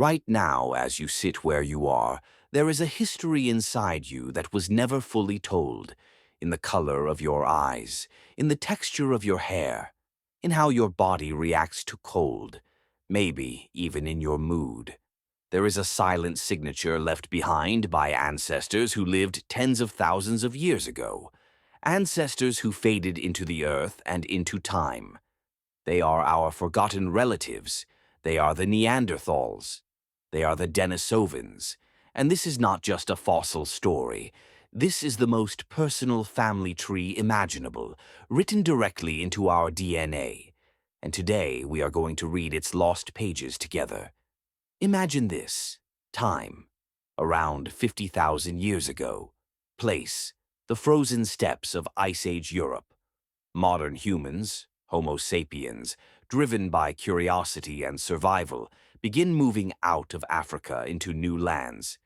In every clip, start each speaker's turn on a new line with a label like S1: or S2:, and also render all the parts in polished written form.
S1: Right now, as you sit where you are, there is a history inside you that was never fully told, in the color of your eyes, in the texture of your hair, in how your body reacts to cold, maybe even in your mood. There is a silent signature left behind by ancestors who lived tens of thousands of years ago, ancestors who faded into the earth and into time. They are our forgotten relatives. They are the Neanderthals. They are the Denisovans. And this is not just a fossil story. This is the most personal family tree imaginable, written directly into our DNA. And today we are going to read its lost pages together. Imagine this. Time. Around 50,000 years ago. Place. The frozen steppes of Ice Age Europe. Modern humans, Homo sapiens, driven by curiosity and survival, begin moving out of Africa into new lands.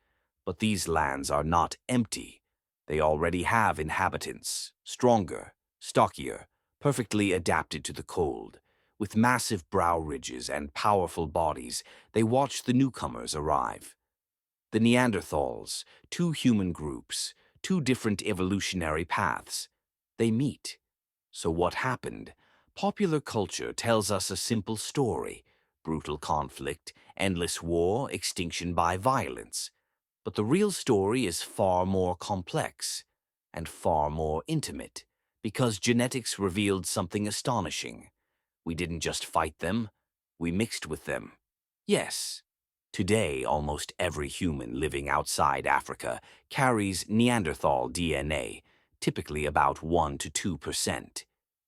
S1: But these lands are not empty. They already have inhabitants, stronger, stockier, perfectly adapted to the cold. With massive brow ridges and powerful bodies, they watch the newcomers arrive. The Neanderthals, two human groups, two different evolutionary paths. They meet. So what happened? Popular culture tells us a simple story: brutal conflict, endless war, extinction by violence. But the real story is far more complex and far more intimate, because genetics revealed something astonishing. We didn't just fight them, we mixed with them. Yes, today almost every human living outside Africa carries Neanderthal DNA, typically about 1 to 2%.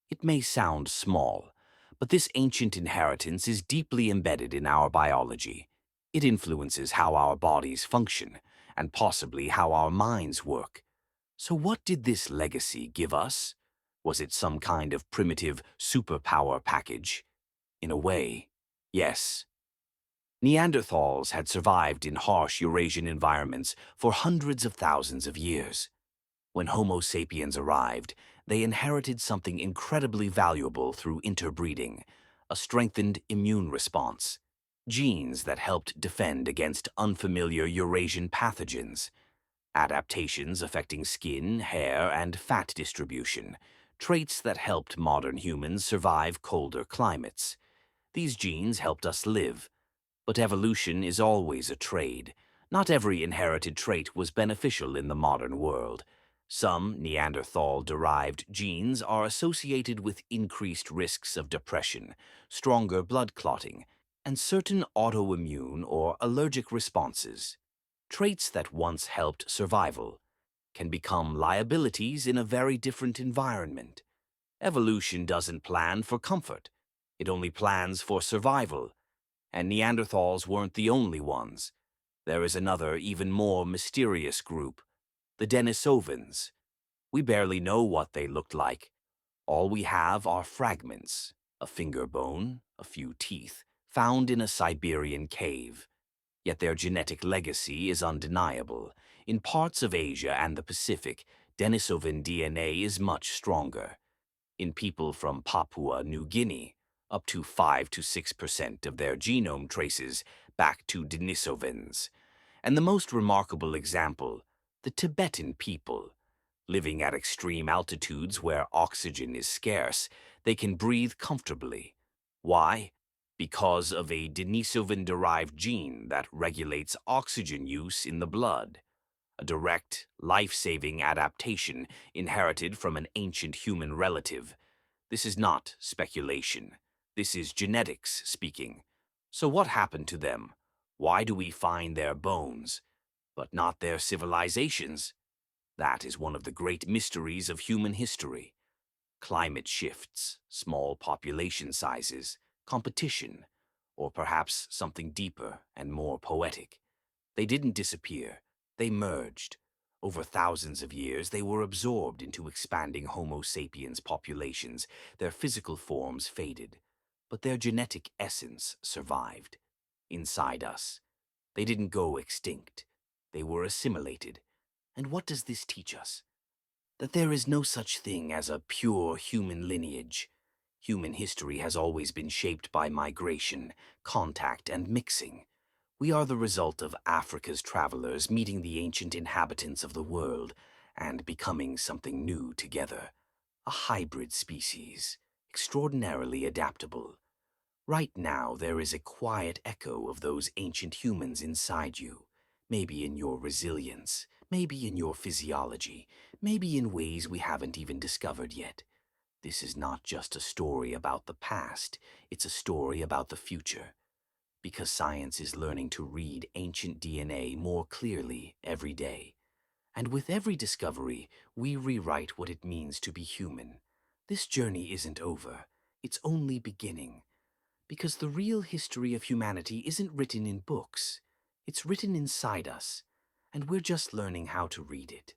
S1: It may sound small, but this ancient inheritance is deeply embedded in our biology. It influences how our bodies function, and possibly how our minds work. So what did this legacy give us? Was it some kind of primitive superpower package? In a way, yes. Neanderthals had survived in harsh Eurasian environments for hundreds of thousands of years. When Homo sapiens arrived, they inherited something incredibly valuable through interbreeding: a strengthened immune response, genes that helped defend against unfamiliar Eurasian pathogens, adaptations affecting skin, hair, and fat distribution, traits that helped modern humans survive colder climates. These genes helped us live, but evolution is always a trade. Not every inherited trait was beneficial in the modern world. Some Neanderthal-derived genes are associated with increased risks of depression, stronger blood clotting, and certain autoimmune or allergic responses. Traits that once helped survival can become liabilities in a very different environment. Evolution doesn't plan for comfort. It only plans for survival. And Neanderthals weren't the only ones. There is another, even more mysterious group: the Denisovans. We barely know what they looked like. All we have are fragments: a finger bone, a few teeth, found in a Siberian cave. Yet their genetic legacy is undeniable. In parts of Asia and the Pacific, Denisovan DNA is much stronger. In people from Papua New Guinea, up to 5 to 6% of their genome traces back to Denisovans. And the most remarkable example, the Tibetan people. Living at extreme altitudes where oxygen is scarce, they can breathe comfortably. Why? Because of a Denisovan-derived gene that regulates oxygen use in the blood. A direct, life-saving adaptation inherited from an ancient human relative. This is not speculation. This is genetics speaking. So what happened to them? Why do we find their bones, but not their civilizations? That is one of the great mysteries of human history. Climate shifts, small population sizes, competition, or perhaps something deeper and more poetic. They didn't disappear. They merged. Over thousands of years, they were absorbed into expanding Homo sapiens populations. Their physical forms faded, but their genetic essence survived. Inside us. They didn't go extinct. They were assimilated. And what does this teach us? That there is no such thing as a pure human lineage. Human history has always been shaped by migration, contact, and mixing. We are the result of Africa's travelers meeting the ancient inhabitants of the world and becoming something new together. A hybrid species, extraordinarily adaptable. Right now, there is a quiet echo of those ancient humans inside you. Maybe in your resilience, maybe in your physiology, maybe in ways we haven't even discovered yet. This is not just a story about the past, it's a story about the future. Because science is learning to read ancient DNA more clearly every day. And with every discovery, we rewrite what it means to be human. This journey isn't over, it's only beginning. Because the real history of humanity isn't written in books, it's written inside us, and we're just learning how to read it.